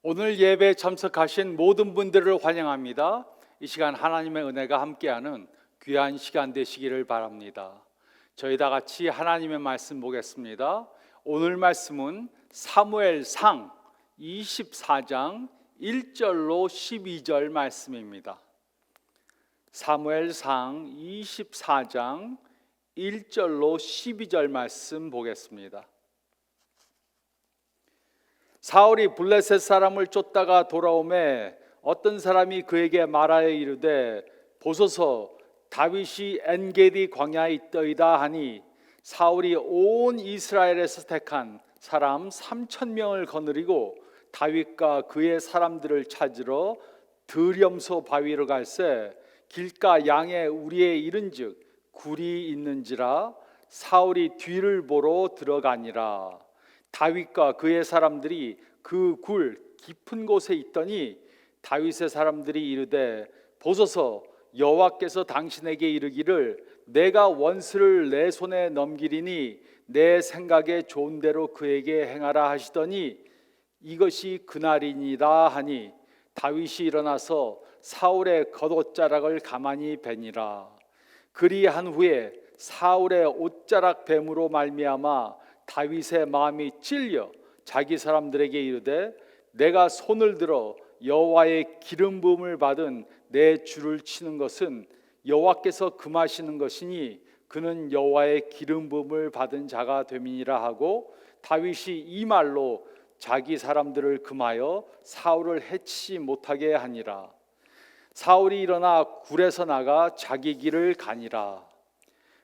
오늘 예배에 참석하신 모든 분들을 환영합니다. 이 시간 하나님의 은혜가 함께하는 귀한 시간 되시기를 바랍니다. 저희 다 같이 하나님의 말씀 보겠습니다. 오늘 말씀은 사무엘상 24장 1절로 12절 말씀입니다. 사무엘상 24장 1절로 12절 말씀 보겠습니다. 사울이 블레셋 사람을 쫓다가 돌아오매 어떤 사람이 그에게 말하여 이르되 보소서 다윗이 엔게디 광야에 있더이다 하니 사울이 온 이스라엘에서 택한 사람 3,000명을 거느리고 다윗과 그의 사람들을 찾으러 드렴소 바위로 갈새 길가 양의 우리에 이른즉 굴이 있는지라 사울이 뒤를 보러 들어가니라. 다윗과 그의 사람들이 그 굴 깊은 곳에 있더니 다윗의 사람들이 이르되 보소서 여호와께서 당신에게 이르기를 내가 원수를 내 손에 넘기리니 내 생각에 좋은 대로 그에게 행하라 하시더니 이것이 그날이니라 하니 다윗이 일어나서 사울의 겉옷자락을 가만히 베니라. 그리한 후에 사울의 옷자락 뱀으로 말미암아 다윗의 마음이 찔려 자기 사람들에게 이르되 내가 손을 들어 여호와의 기름 부음을 받은 내 주를 치는 것은 여호와께서 금하시는 것이니 그는 여호와의 기름 부음을 받은 자가 됨이니라 하고 다윗이 이 말로 자기 사람들을 금하여 사울을 해치지 못하게 하니라. 사울이 일어나 굴에서 나가 자기 길을 가니라.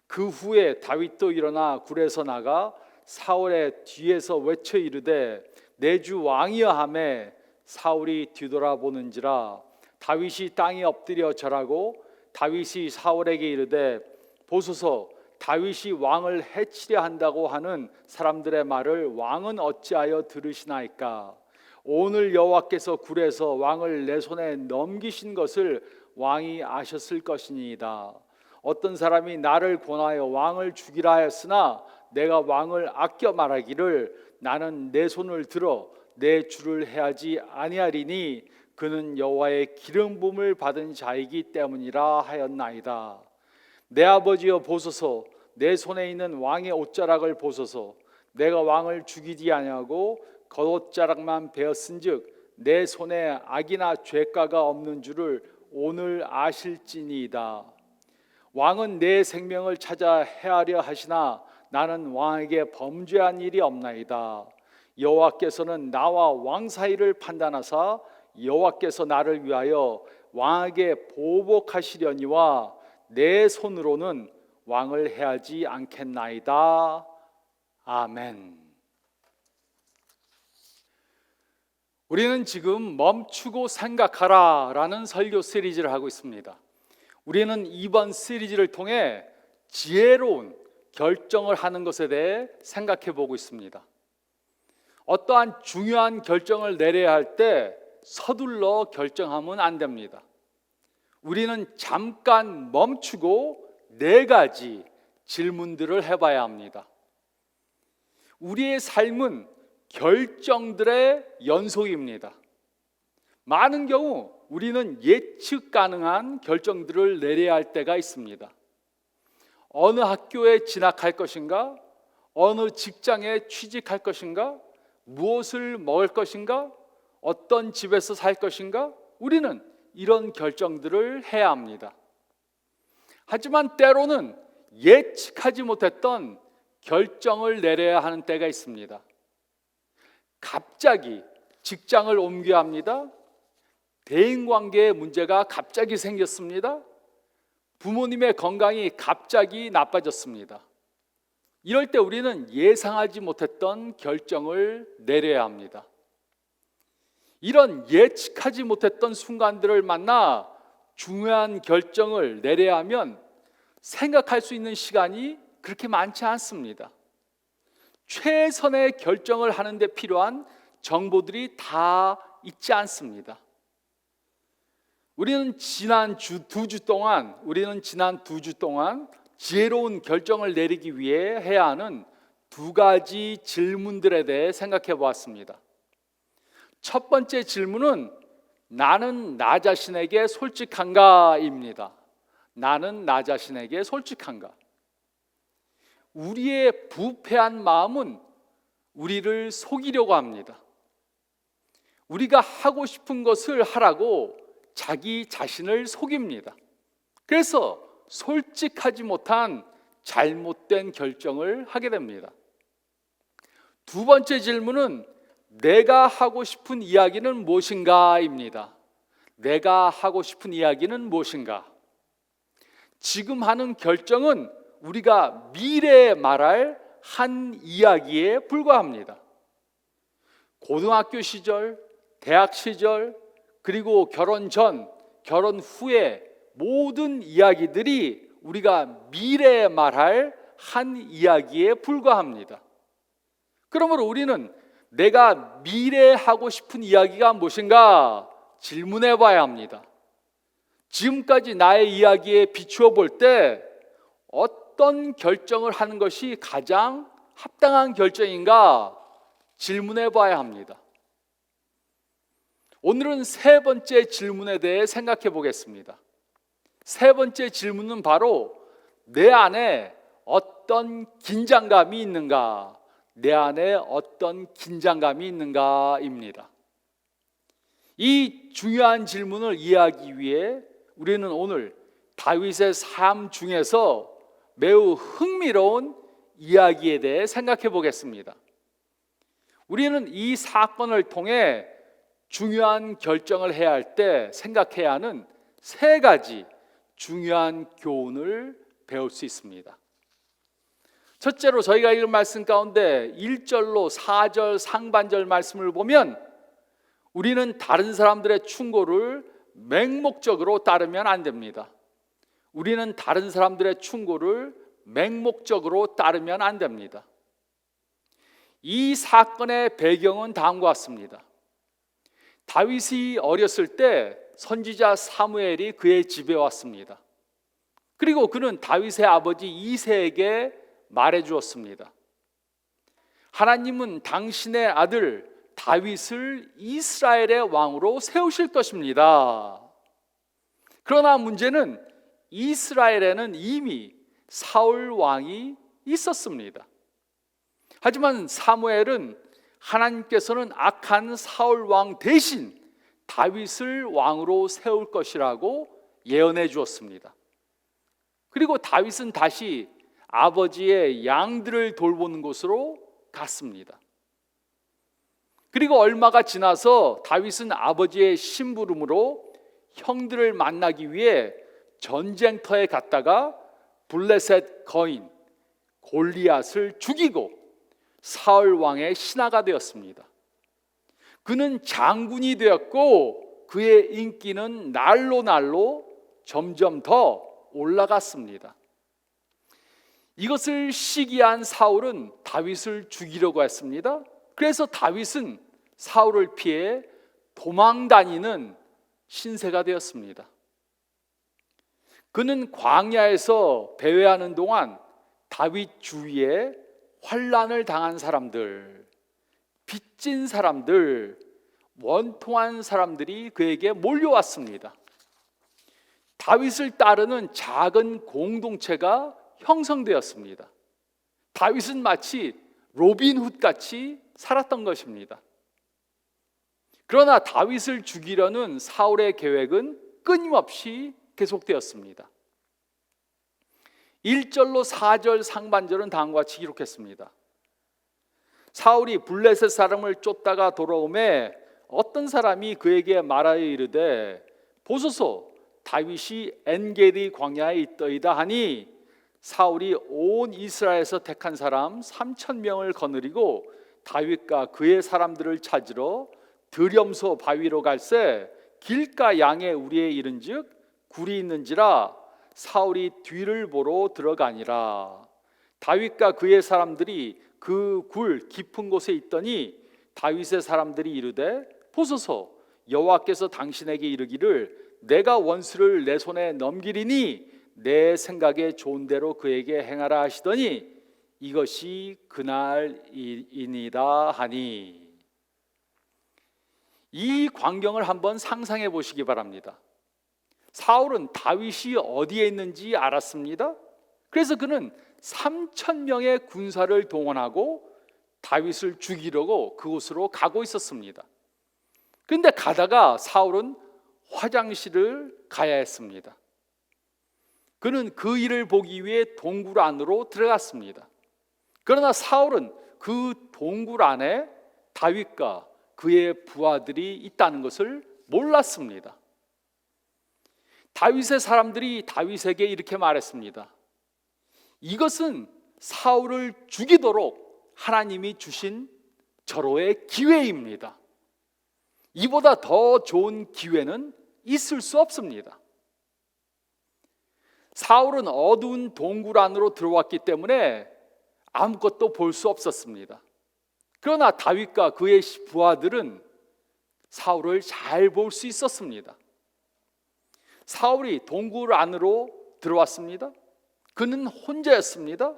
그 후에 다윗도 일어나 굴에서 나가 사울의 뒤에서 외쳐 이르되 내 주 왕이여 하매 사울이 뒤돌아보는지라 다윗이 땅에 엎드려 절하고 다윗이 사울에게 이르되 보소서 다윗이 왕을 해치려 한다고 하는 사람들의 말을 왕은 어찌하여 들으시나이까. 오늘 여호와께서 굴에서 왕을 내 손에 넘기신 것을 왕이 아셨을 것이니이다. 어떤 사람이 나를 권하여 왕을 죽이라 하였으나 내가 왕을 아껴 말하기를 나는 내 손을 들어 내 주를 해하지 아니하리니 그는 여호와의 기름 부음을 받은 자이기 때문이라 하였나이다. 내 아버지여 보소서 내 손에 있는 왕의 옷자락을 보소서 내가 왕을 죽이지 아니하고 겉옷자락만 베었은즉 내 손에 악이나 죄가가 없는 줄을 오늘 아실지니이다. 왕은 내 생명을 찾아 해하려 하시나 나는 왕에게 범죄한 일이 없나이다. 여호와께서는 나와 왕 사이를 판단하사 여호와께서 나를 위하여 왕에게 보복하시려니와 내 손으로는 왕을 해하지 않겠나이다. 아멘. 우리는 지금 멈추고 생각하라 라는 설교 시리즈를 하고 있습니다. 우리는 이번 시리즈를 통해 지혜로운 결정을 하는 것에 대해 생각해 보고 있습니다. 어떠한 중요한 결정을 내려야 할 때 서둘러 결정하면 안 됩니다. 우리는 잠깐 멈추고 4가지 질문들을 해봐야 합니다. 우리의 삶은 결정들의 연속입니다. 많은 경우 우리는 예측 가능한 결정들을 내려야 할 때가 있습니다. 어느 학교에 진학할 것인가? 어느 직장에 취직할 것인가? 무엇을 먹을 것인가? 어떤 집에서 살 것인가? 우리는 이런 결정들을 해야 합니다. 하지만 때로는 예측하지 못했던 결정을 내려야 하는 때가 있습니다. 갑자기 직장을 옮겨야 합니다. 대인관계에 문제가 갑자기 생겼습니다. 부모님의 건강이 갑자기 나빠졌습니다. 이럴 때 우리는 예상하지 못했던 결정을 내려야 합니다. 이런 예측하지 못했던 순간들을 만나 중요한 결정을 내려야 하면 생각할 수 있는 시간이 그렇게 많지 않습니다. 최선의 결정을 하는 데 필요한 정보들이 다 있지 않습니다. 우리는 지난 2주 동안 지혜로운 결정을 내리기 위해 해야 하는 2가지 질문들에 대해 생각해 보았습니다. 첫 번째 질문은 나는 나 자신에게 솔직한가입니다. 나는 나 자신에게 솔직한가? 우리의 부패한 마음은 우리를 속이려고 합니다. 우리가 하고 싶은 것을 하라고 자기 자신을 속입니다. 그래서 솔직하지 못한 잘못된 결정을 하게 됩니다. 두 번째 질문은 내가 하고 싶은 이야기는 무엇인가입니다. 내가 하고 싶은 이야기는 무엇인가? 지금 하는 결정은 우리가 미래에 말할 한 이야기에 불과합니다. 고등학교 시절, 대학 시절, 그리고 결혼 전, 결혼 후에 모든 이야기들이 우리가 미래에 말할 한 이야기에 불과합니다. 그러므로 우리는 내가 미래에 하고 싶은 이야기가 무엇인가 질문해 봐야 합니다. 지금까지 나의 이야기에 비추어 볼 때 어떤 결정을 하는 것이 가장 합당한 결정인가 질문해 봐야 합니다. 오늘은 세 번째 질문에 대해 생각해 보겠습니다. 세 번째 질문은 바로 내 안에 어떤 긴장감이 있는가, 내 안에 어떤 긴장감이 있는가입니다. 이 중요한 질문을 이해하기 위해 우리는 오늘 다윗의 삶 중에서 매우 흥미로운 이야기에 대해 생각해 보겠습니다. 우리는 이 사건을 통해 중요한 결정을 해야 할 때 생각해야 하는 세 가지 중요한 교훈을 배울 수 있습니다. 첫째로 저희가 읽은 말씀 가운데 1절로 4절 상반절 말씀을 보면 우리는 다른 사람들의 충고를 맹목적으로 따르면 안 됩니다. 우리는 다른 사람들의 충고를 맹목적으로 따르면 안 됩니다. 이 사건의 배경은 다음과 같습니다. 다윗이 어렸을 때 선지자 사무엘이 그의 집에 왔습니다. 그리고 그는 다윗의 아버지 이새에게 말해 주었습니다. 하나님은 당신의 아들 다윗을 이스라엘의 왕으로 세우실 것입니다. 그러나 문제는 이스라엘에는 이미 사울 왕이 있었습니다. 하지만 사무엘은 하나님께서는 악한 사울 왕 대신 다윗을 왕으로 세울 것이라고 예언해 주었습니다. 그리고 다윗은 다시 아버지의 양들을 돌보는 곳으로 갔습니다. 그리고 얼마가 지나서 다윗은 아버지의 심부름으로 형들을 만나기 위해 전쟁터에 갔다가 블레셋 거인 골리앗을 죽이고 사울 왕의 신하가 되었습니다. 그는 장군이 되었고 그의 인기는 날로 날로 점점 더 올라갔습니다. 이것을 시기한 사울은 다윗을 죽이려고 했습니다. 그래서 다윗은 사울을 피해 도망 다니는 신세가 되었습니다. 그는 광야에서 배회하는 동안 다윗 주위에 환난을 당한 사람들, 빚진 사람들, 원통한 사람들이 그에게 몰려왔습니다. 다윗을 따르는 작은 공동체가 형성되었습니다. 다윗은 마치 로빈 훗 같이 살았던 것입니다. 그러나 다윗을 죽이려는 사울의 계획은 끊임없이 계속되었습니다. 1절로 4절 상반절은 다음과 같이 기록했습니다. 사울이 블레셋 사람을 쫓다가 돌아오매 어떤 사람이 그에게 말하여 이르되 보소서 다윗이 엔게디 광야에 있더이다 하니 사울이 온 이스라엘에서 택한 사람 3,000명을 거느리고 다윗과 그의 사람들을 찾으러 드렴소 바위로 갈새 길가 양의 우리에 이른즉 굴이 있는지라 사울이 뒤를 보러 들어가니라. 다윗과 그의 사람들이 그 굴 깊은 곳에 있더니 다윗의 사람들이 이르되 보소서 여호와께서 당신에게 이르기를 내가 원수를 내 손에 넘기리니 내 생각에 좋은 대로 그에게 행하라 하시더니 이것이 그날이니라 하니. 이 광경을 한번 상상해 보시기 바랍니다. 사울은 다윗이 어디에 있는지 알았습니다. 그래서 그는 3,000명의 군사를 동원하고 다윗을 죽이려고 그곳으로 가고 있었습니다. 그런데 가다가 사울은 화장실을 가야 했습니다. 그는 그 일을 보기 위해 동굴 안으로 들어갔습니다. 그러나 사울은 그 동굴 안에 다윗과 그의 부하들이 있다는 것을 몰랐습니다. 다윗의 사람들이 다윗에게 이렇게 말했습니다. 이것은 사울을 죽이도록 하나님이 주신 절호의 기회입니다. 이보다 더 좋은 기회는 있을 수 없습니다. 사울은 어두운 동굴 안으로 들어왔기 때문에 아무것도 볼 수 없었습니다. 그러나 다윗과 그의 부하들은 사울을 잘 볼 수 있었습니다. 사울이 동굴 안으로 들어왔습니다. 그는 혼자였습니다.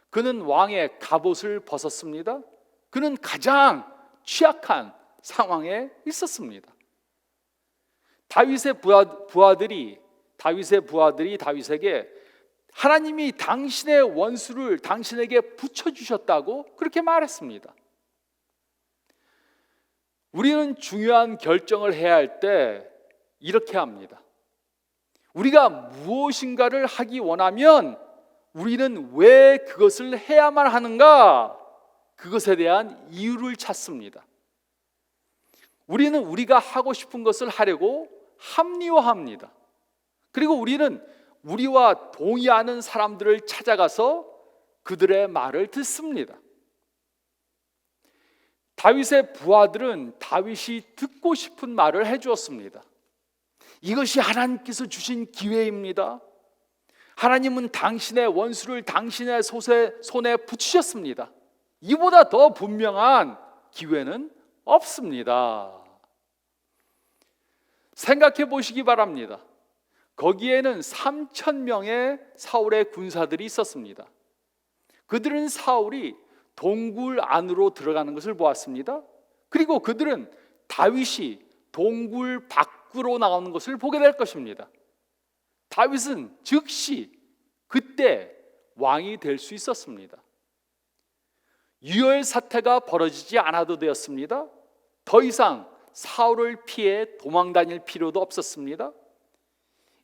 그는 왕의 갑옷을 벗었습니다. 그는 가장 취약한 상황에 있었습니다. 다윗의 부하들이 다윗에게 하나님이 당신의 원수를 당신에게 붙여주셨다고 그렇게 말했습니다. 우리는 중요한 결정을 해야 할 때 이렇게 합니다. 우리가 무엇인가를 하기 원하면 우리는 왜 그것을 해야만 하는가? 그것에 대한 이유를 찾습니다. 우리는 우리가 하고 싶은 것을 하려고 합리화합니다. 그리고 우리는 우리와 동의하는 사람들을 찾아가서 그들의 말을 듣습니다. 다윗의 부하들은 다윗이 듣고 싶은 말을 해주었습니다. 이것이 하나님께서 주신 기회입니다. 하나님은 당신의 원수를 당신의 손에 붙이셨습니다. 이보다 더 분명한 기회는 없습니다. 생각해 보시기 바랍니다. 거기에는 3,000명의 사울의 군사들이 있었습니다. 그들은 사울이 동굴 안으로 들어가는 것을 보았습니다. 그리고 그들은 다윗이 동굴 밖으로 나오는 것을 보게 될 것입니다. 다윗은 즉시 그때 왕이 될 수 있었습니다. 유혈 사태가 벌어지지 않아도 되었습니다. 더 이상 사울을 피해 도망 다닐 필요도 없었습니다.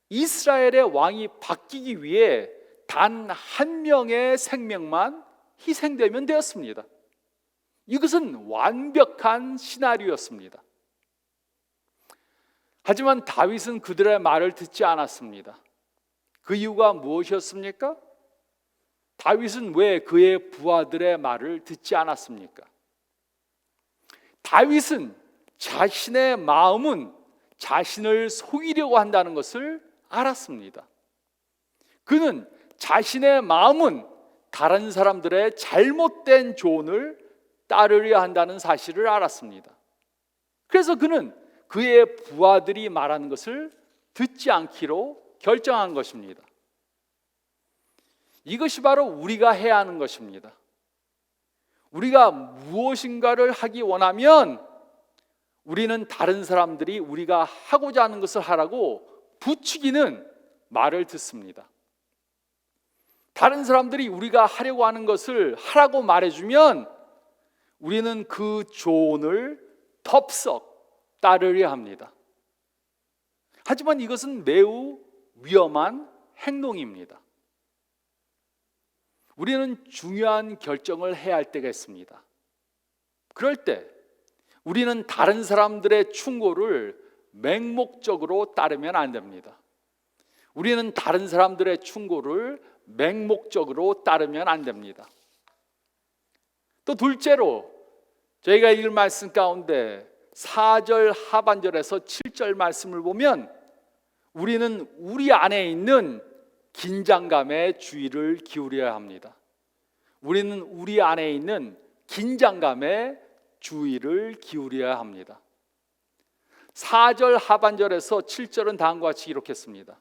이스라엘의 왕이 바뀌기 위해 단 한 명의 생명만 희생되면 되었습니다. 이것은 완벽한 시나리오였습니다. 하지만 다윗은 그들의 말을 듣지 않았습니다. 그 이유가 무엇이었습니까? 다윗은 왜 그의 부하들의 말을 듣지 않았습니까? 다윗은 자신의 마음은 자신을 속이려고 한다는 것을 알았습니다. 그는 자신의 마음은 다른 사람들의 잘못된 조언을 따르려 한다는 사실을 알았습니다. 그래서 그는 그의 부하들이 말하는 것을 듣지 않기로 결정한 것입니다. 이것이 바로 우리가 해야 하는 것입니다. 우리가 무엇인가를 하기 원하면 우리는 다른 사람들이 우리가 하고자 하는 것을 하라고 부추기는 말을 듣습니다. 다른 사람들이 우리가 하려고 하는 것을 하라고 말해주면 우리는 그 조언을 덥석 따르려 합니다. 하지만 이것은 매우 위험한 행동입니다. 우리는 중요한 결정을 해야 할 때가 있습니다. 그럴 때 우리는 다른 사람들의 충고를 맹목적으로 따르면 안 됩니다. 우리는 다른 사람들의 충고를 맹목적으로 따르면 안 됩니다. 또 둘째로 저희가 읽을 말씀 가운데 4절 하반절에서 7절 말씀을 보면 우리는 우리 안에 있는 긴장감에 주의를 기울여야 합니다. 우리는 우리 안에 있는 긴장감에 주의를 기울여야 합니다. 4절 하반절에서 7절은 다음과 같이 기록했습니다.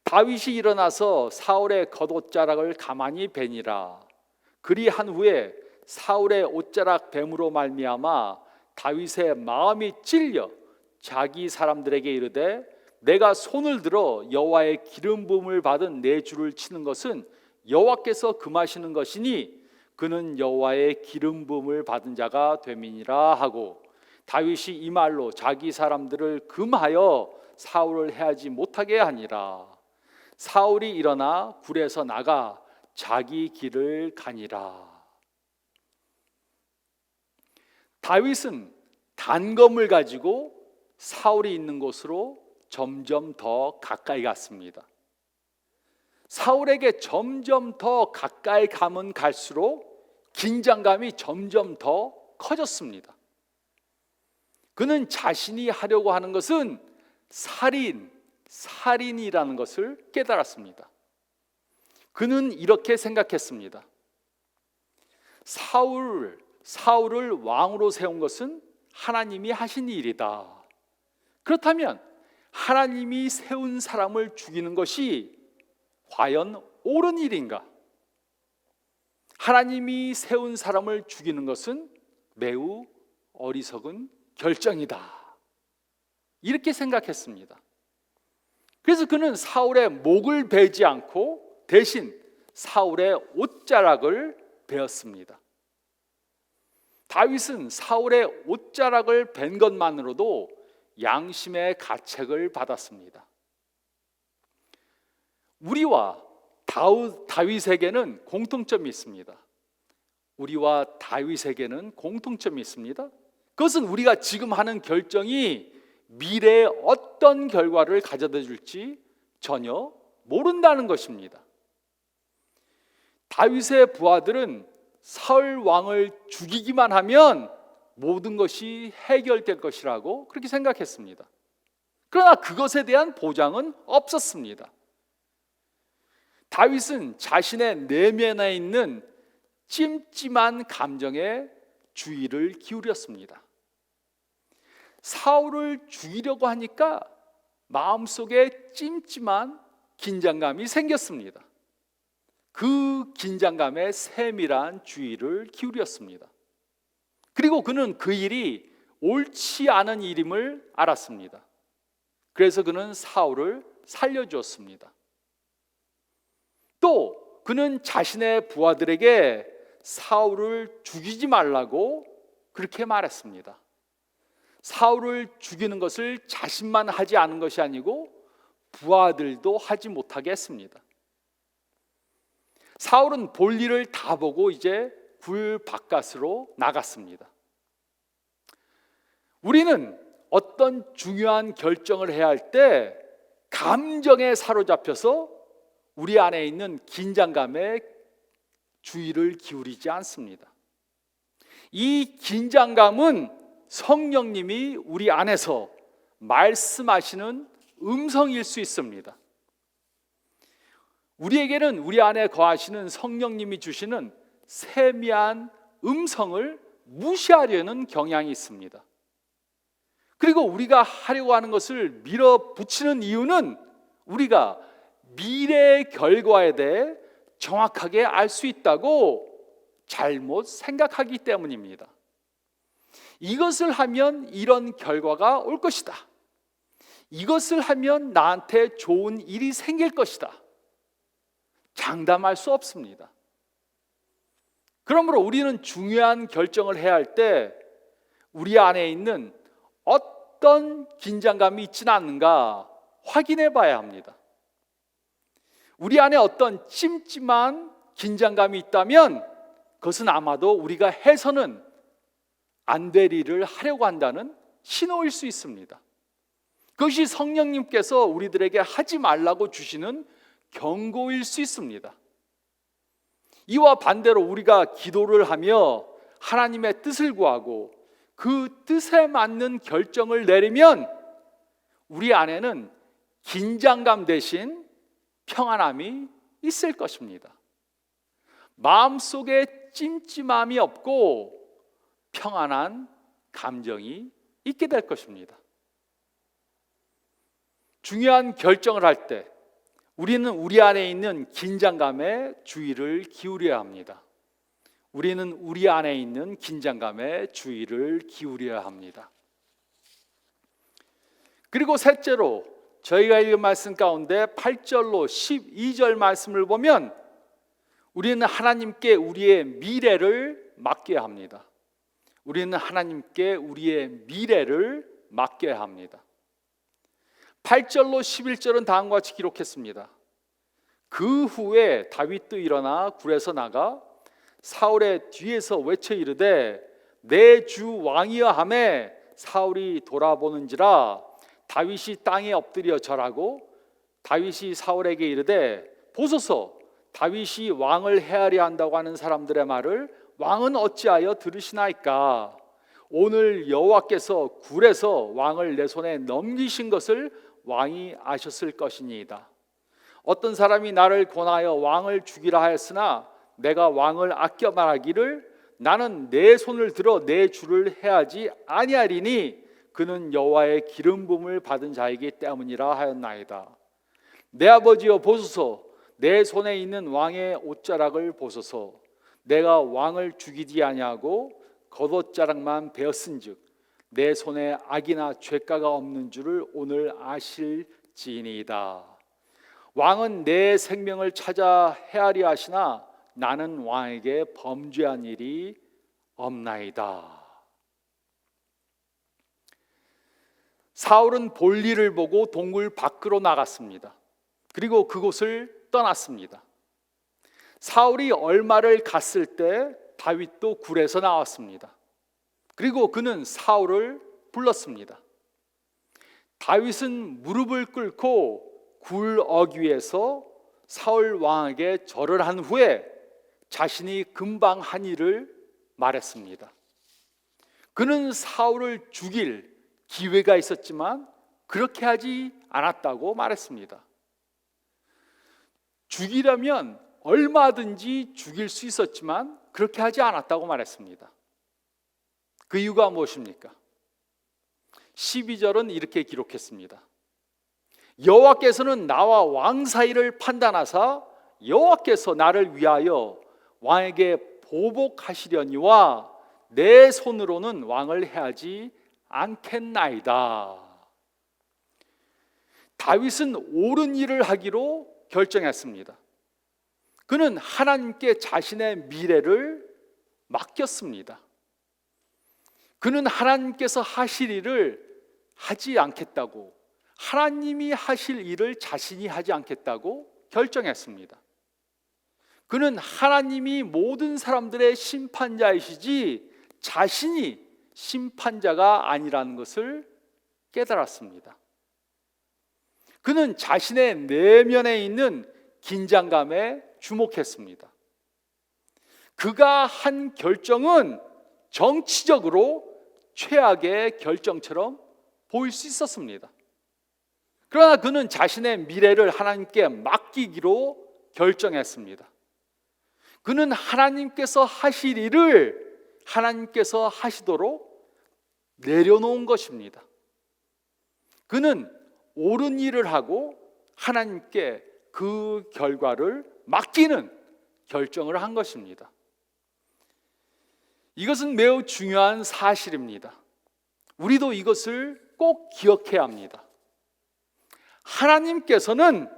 다윗이 일어나서 사울의 겉옷자락을 가만히 베니라. 그리한 후에 사울의 옷자락 뱀으로 말미암아 다윗의 마음이 찔려 자기 사람들에게 이르되 내가 손을 들어 여호와의 기름 부음을 받은 내 주를 치는 것은 여호와께서 금하시는 것이니 그는 여호와의 기름 부음을 받은 자가 됨이니라 하고, 다윗이 이 말로 자기 사람들을 금하여 사울을 해하지 못하게 하니라. 사울이 일어나 굴에서 나가 자기 길을 가니라. 다윗은 단검을 가지고 사울이 있는 곳으로 점점 더 가까이 갔습니다. 사울에게 점점 더 가까이 가면 갈수록 긴장감이 점점 더 커졌습니다. 그는 자신이 하려고 하는 것은 살인이라는 것을 깨달았습니다. 그는 이렇게 생각했습니다. 사울을 왕으로 세운 것은 하나님이 하신 일이다. 그렇다면 하나님이 세운 사람을 죽이는 것이 과연 옳은 일인가? 하나님이 세운 사람을 죽이는 것은 매우 어리석은 결정이다. 이렇게 생각했습니다. 그래서 그는 사울의 목을 베지 않고 대신 사울의 옷자락을 베었습니다. 다윗은 사울의 옷자락을 벤 것만으로도 양심의 가책을 받았습니다. 우리와 다윗에게는 공통점이 있습니다. 그것은 우리가 지금 하는 결정이 미래에 어떤 결과를 가져다 줄지 전혀 모른다는 것입니다. 다윗의 부하들은 사울 왕을 죽이기만 하면 모든 것이 해결될 것이라고 그렇게 생각했습니다. 그러나 그것에 대한 보장은 없었습니다. 다윗은 자신의 내면에 있는 찜찜한 감정에 주의를 기울였습니다. 사울을 죽이려고 하니까 마음속에 찜찜한 긴장감이 생겼습니다. 그 긴장감에 세밀한 주의를 기울였습니다. 그리고 그는 그 일이 옳지 않은 일임을 알았습니다. 그래서 그는 사울을 살려주었습니다. 또 그는 자신의 부하들에게 사울을 죽이지 말라고 그렇게 말했습니다. 사울을 죽이는 것을 자신만 하지 않은 것이 아니고 부하들도 하지 못하게 했습니다. 사울은 볼일을 다 보고 이제 굴 바깥으로 나갔습니다. 우리는 어떤 중요한 결정을 해야 할 때 감정에 사로잡혀서 우리 안에 있는 긴장감에 주의를 기울이지 않습니다. 이 긴장감은 성령님이 우리 안에서 말씀하시는 음성일 수 있습니다. 우리에게는 우리 안에 거하시는 성령님이 주시는 세미한 음성을 무시하려는 경향이 있습니다. 그리고 우리가 하려고 하는 것을 밀어붙이는 이유는 우리가 미래의 결과에 대해 정확하게 알 수 있다고 잘못 생각하기 때문입니다. 이것을 하면 이런 결과가 올 것이다. 이것을 하면 나한테 좋은 일이 생길 것이다. 장담할 수 없습니다. 그러므로 우리는 중요한 결정을 해야 할 때 우리 안에 있는 어떤 긴장감이 있지는 않는가 확인해 봐야 합니다. 우리 안에 어떤 찜찜한 긴장감이 있다면 그것은 아마도 우리가 해서는 안 될 일을 하려고 한다는 신호일 수 있습니다. 그것이 성령님께서 우리들에게 하지 말라고 주시는 경고일 수 있습니다. 이와 반대로 우리가 기도를 하며 하나님의 뜻을 구하고 그 뜻에 맞는 결정을 내리면 우리 안에는 긴장감 대신 평안함이 있을 것입니다. 마음속에 찜찜함이 없고 평안한 감정이 있게 될 것입니다. 중요한 결정을 할 때 우리는 우리 안에 있는 긴장감에 주의를 기울여야 합니다. 우리는 우리 안에 있는 긴장감에 주의를 기울여야 합니다. 그리고 셋째로 저희가 읽은 말씀 가운데 8절로 12절 말씀을 보면 우리는 하나님께 우리의 미래를 맡겨야 합니다. 우리는 하나님께 우리의 미래를 맡겨야 합니다. 8절로 11절은 다음과 같이 기록했습니다. 그 후에 다윗도 일어나 굴에서 나가 사울의 뒤에서 외쳐 이르되 내 주 왕이여 하매 사울이 돌아보는지라 다윗이 땅에 엎드려 절하고 다윗이 사울에게 이르되 보소서 다윗이 왕을 헤아려 한다고 하는 사람들의 말을 왕은 어찌하여 들으시나이까? 오늘 여호와께서 굴에서 왕을 내 손에 넘기신 것을 왕이 아셨을 것이니이다. 어떤 사람이 나를 권하여 왕을 죽이라 하였으나 내가 왕을 아껴 말하기를 나는 내 손을 들어 내 주를 해하지 아니하리니 그는 여호와의 기름 부음을 받은 자이기 때문이라 하였나이다. 내 아버지여 보소서 내 손에 있는 왕의 옷자락을 보소서 내가 왕을 죽이지 아니하고 겉옷자락만 베었은즉 내 손에 악이나 죄가가 없는 줄을 오늘 아실지니이다. 왕은 내 생명을 찾아 헤아려 하시나 나는 왕에게 범죄한 일이 없나이다. 사울은 볼일을 보고 동굴 밖으로 나갔습니다. 그리고 그곳을 떠났습니다. 사울이 얼마를 갔을 때 다윗도 굴에서 나왔습니다. 그리고 그는 사울을 불렀습니다. 다윗은 무릎을 꿇고 굴 어귀에서 사울 왕에게 절을 한 후에 자신이 금방 한 일을 말했습니다. 그는 사울을 죽일 기회가 있었지만 그렇게 하지 않았다고 말했습니다. 죽이려면 얼마든지 죽일 수 있었지만 그렇게 하지 않았다고 말했습니다. 그 이유가 무엇입니까? 12절은 이렇게 기록했습니다. 여호와께서는 나와 왕 사이를 판단하사 여호와께서 나를 위하여 왕에게 보복하시려니와 내 손으로는 왕을 해하지 않겠나이다. 다윗은 옳은 일을 하기로 결정했습니다. 그는 하나님께 자신의 미래를 맡겼습니다. 그는 하나님께서 하실 일을 하지 않겠다고, 하나님이 하실 일을 자신이 하지 않겠다고 결정했습니다. 그는 하나님이 모든 사람들의 심판자이시지 자신이 심판자가 아니라는 것을 깨달았습니다. 그는 자신의 내면에 있는 긴장감에 주목했습니다. 그가 한 결정은 정치적으로 최악의 결정처럼 보일 수 있었습니다. 그러나 그는 자신의 미래를 하나님께 맡기기로 결정했습니다. 그는 하나님께서 하실 일을 하나님께서 하시도록 내려놓은 것입니다. 그는 옳은 일을 하고 하나님께 그 결과를 맡기는 결정을 한 것입니다. 이것은 매우 중요한 사실입니다. 우리도 이것을 꼭 기억해야 합니다. 하나님께서는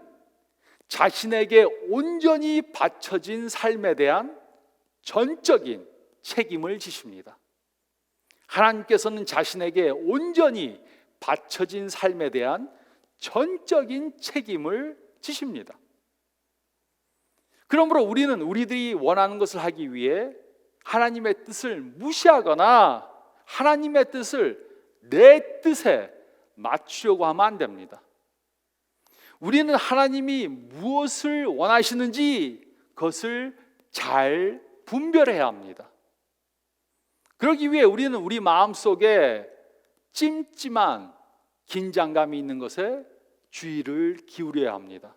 자신에게 온전히 바쳐진 삶에 대한 전적인 책임을 지십니다. 하나님께서는 자신에게 온전히 바쳐진 삶에 대한 전적인 책임을 지십니다. 그러므로 우리는 우리들이 원하는 것을 하기 위해 하나님의 뜻을 무시하거나 하나님의 뜻을 내 뜻에 맞추려고 하면 안 됩니다. 우리는 하나님이 무엇을 원하시는지 그것을 잘 분별해야 합니다. 그러기 위해 우리는 우리 마음속에 찜찜한 긴장감이 있는 것에 주의를 기울여야 합니다.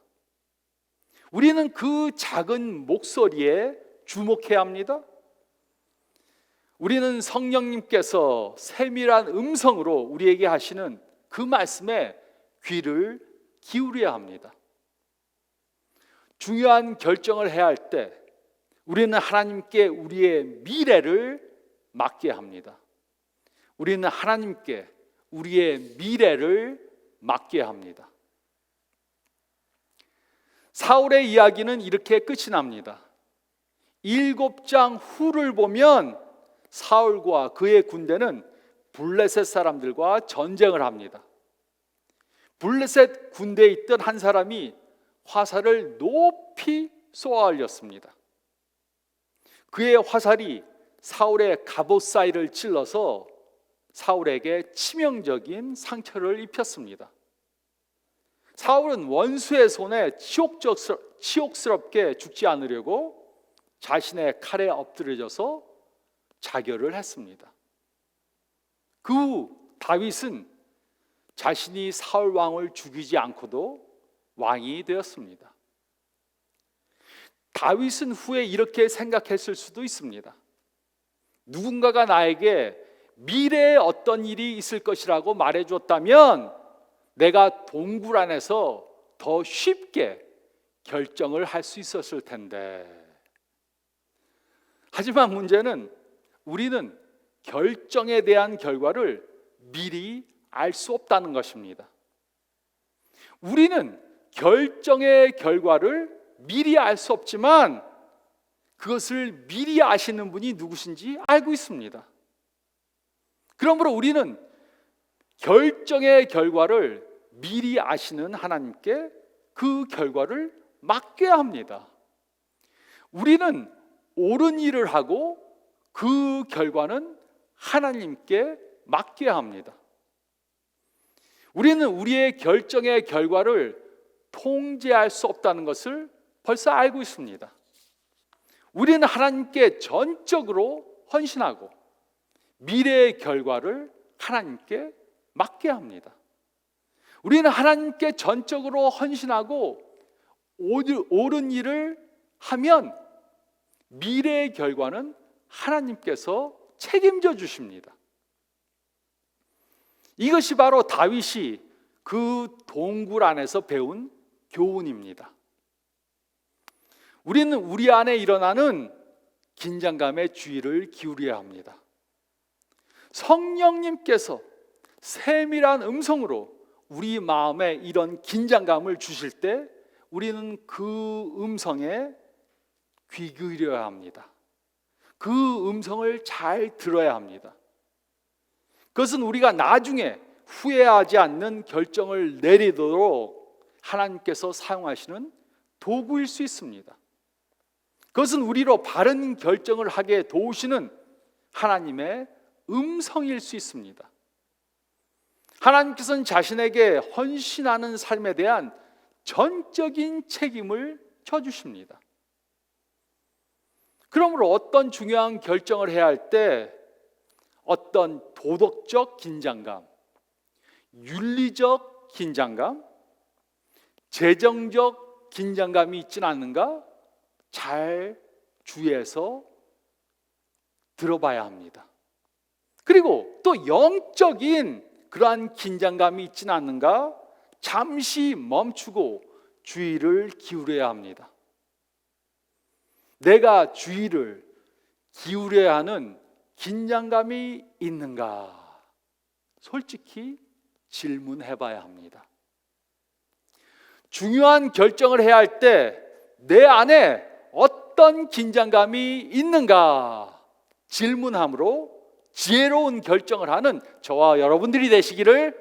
우리는 그 작은 목소리에 주목해야 합니다. 우리는 성령님께서 세밀한 음성으로 우리에게 하시는 그 말씀에 귀를 기울여야 합니다. 중요한 결정을 해야 할 때 우리는 하나님께 우리의 미래를 맡겨야 합니다. 우리는 하나님께 우리의 미래를 맡겨야 합니다. 사울의 이야기는 이렇게 끝이 납니다. 7장 후를 보면 사울과 그의 군대는 블레셋 사람들과 전쟁을 합니다. 블레셋 군대에 있던 한 사람이 화살을 높이 쏘아 올렸습니다. 그의 화살이 사울의 갑옷 사이를 찔러서 사울에게 치명적인 상처를 입혔습니다. 사울은 원수의 손에 치욕스럽게 죽지 않으려고 자신의 칼에 엎드려져서 자결을 했습니다. 그 후 다윗은 자신이 사울 왕을 죽이지 않고도 왕이 되었습니다. 다윗은 후에 이렇게 생각했을 수도 있습니다. 누군가가 나에게 미래에 어떤 일이 있을 것이라고 말해줬다면 내가 동굴 안에서 더 쉽게 결정을 할 수 있었을 텐데. 하지만 문제는 우리는 결정에 대한 결과를 미리 알 수 없다는 것입니다. 우리는 결정의 결과를 미리 알 수 없지만 그것을 미리 아시는 분이 누구신지 알고 있습니다. 그러므로 우리는 결정의 결과를 미리 아시는 하나님께 그 결과를 맡겨야 합니다. 우리는 옳은 일을 하고 그 결과는 하나님께 맡겨야 합니다. 우리는 우리의 결정의 결과를 통제할 수 없다는 것을 벌써 알고 있습니다. 우리는 하나님께 전적으로 헌신하고 미래의 결과를 하나님께 맡겨야 합니다. 우리는 하나님께 전적으로 헌신하고 옳은 일을 하면 미래의 결과는 하나님께서 책임져 주십니다. 이것이 바로 다윗이 그 동굴 안에서 배운 교훈입니다. 우리는 우리 안에 일어나는 긴장감의 주의를 기울여야 합니다. 성령님께서 세밀한 음성으로 우리 마음에 이런 긴장감을 주실 때 우리는 그 음성에 귀 기울여야 합니다. 그 음성을 잘 들어야 합니다. 그것은 우리가 나중에 후회하지 않는 결정을 내리도록 하나님께서 사용하시는 도구일 수 있습니다. 그것은 우리로 바른 결정을 하게 도우시는 하나님의 음성일 수 있습니다. 하나님께서는 자신에게 헌신하는 삶에 대한 전적인 책임을 져주십니다. 그러므로 어떤 중요한 결정을 해야 할 때 어떤 도덕적 긴장감, 윤리적 긴장감, 재정적 긴장감이 있지는 않는가 잘 주의해서 들어봐야 합니다. 그리고 또 영적인 그러한 긴장감이 있지는 않는가 잠시 멈추고 주의를 기울여야 합니다. 내가 주의를 기울여야 하는 긴장감이 있는가? 솔직히 질문해 봐야 합니다. 중요한 결정을 해야 할 때 내 안에 어떤 긴장감이 있는가? 질문함으로 지혜로운 결정을 하는 저와 여러분들이 되시기를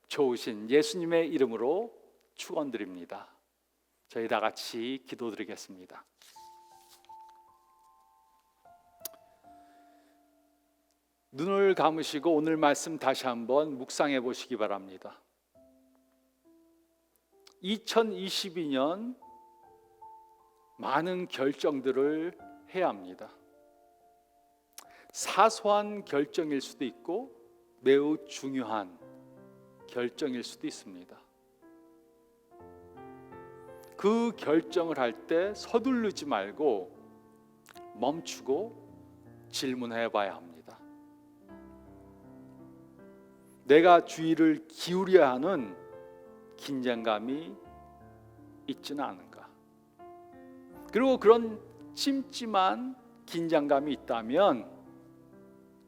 좋으신 예수님의 이름으로 축원드립니다. 저희 다 같이 기도드리겠습니다. 눈을 감으시고 오늘 말씀 다시 한번 묵상해 보시기 바랍니다. 2022년 많은 결정들을 해야 합니다. 사소한 결정일 수도 있고 매우 중요한 결정일 수도 있습니다. 그 결정을 할 때 서두르지 말고 멈추고 질문해 봐야 합니다. 내가 주의를 기울여야 하는 긴장감이 있지는 않은가? 그리고 그런 찜찜한 긴장감이 있다면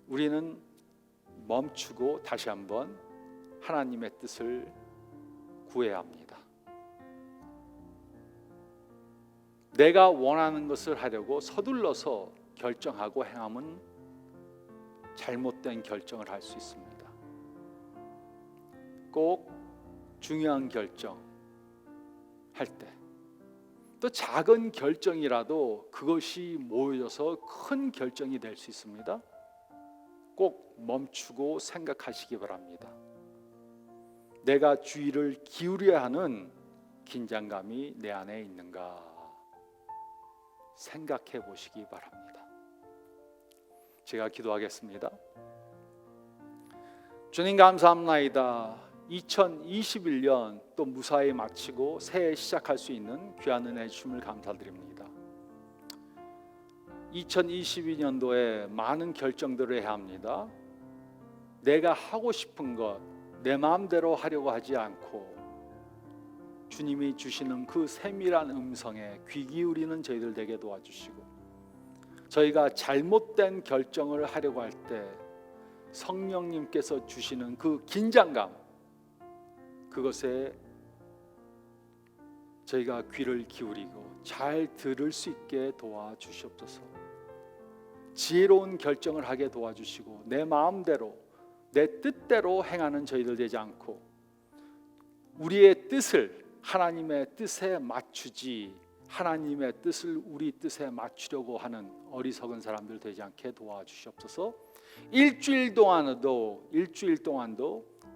우리는 멈추고 다시 한번 하나님의 뜻을 구해야 합니다. 내가 원하는 것을 하려고 서둘러서 결정하고 행함은 잘못된 결정을 할 수 있습니다. 꼭 중요한 결정 할 때, 또 작은 결정이라도 그것이 모여져서 큰 결정이 될 수 있습니다. 꼭 멈추고 생각하시기 바랍니다. 내가 주의를 기울여야 하는 긴장감이 내 안에 있는가 생각해 보시기 바랍니다. 제가 기도하겠습니다. 주님 감사합나이다. 2021년 또 무사히 마치고 새해 시작할 수 있는 귀한 은혜 주심을 감사드립니다. 2022년도에 많은 결정들을 해야 합니다. 내가 하고 싶은 것 내 마음대로 하려고 하지 않고 주님이 주시는 그 세밀한 음성에 귀 기울이는 저희들 되게 도와주시고, 저희가 잘못된 결정을 하려고 할 때 성령님께서 주시는 그 긴장감, 그것에 저희가 귀를 기울이고 잘 들을 수 있게 도와주시옵소서. 지혜로운 결정을 하게 도와주시고 내 마음대로 내 뜻대로 행하는 저희들 되지 않고 우리의 뜻을 하나님의 뜻에 맞추지 하나님의 뜻을 우리 뜻에 맞추려고 하는 어리석은 사람들 되지 않게 도와주시옵소서. 일주일 동안도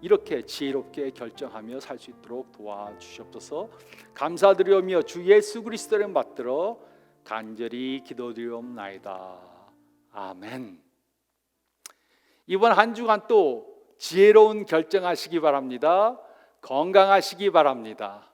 이렇게 지혜롭게 결정하며 살 수 있도록 도와주시옵소서. 감사드리오며 주 예수 그리스도를 받들어 간절히 기도드리옵나이다. 아멘. 이번 한 주간 또 지혜로운 결정하시기 바랍니다. 건강하시기 바랍니다.